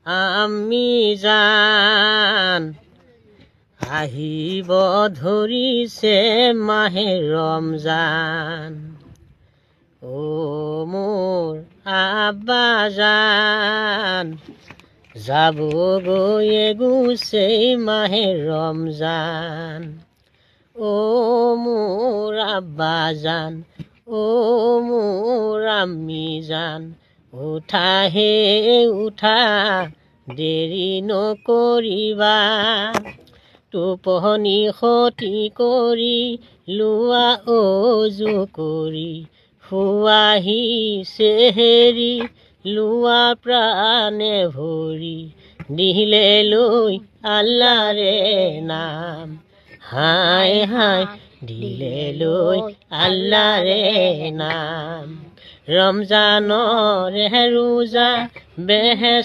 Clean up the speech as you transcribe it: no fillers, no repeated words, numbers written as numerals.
আমি জান আহিব ধৰিছে মাহে ৰমজান ও মোৰ আব্বা জান যাব গৈয়ে গুছেই মাহে ৰমজান ও মোৰ আব্বা জান ও মোৰ আম্মি জান উঠা হে উঠা দেৰি নকৰিবা টোপনি ক্ষতি কৰি লোৱা অজু কৰি শুৱাহি চেহেৰি লোৱা প্ৰাণে ভৰি দিলে লৈ আল্লাহৰে নাম হায় হায় দিলে লৈ আল্লাহৰে নাম ৰমজানৰ ৰোজা বেহেচ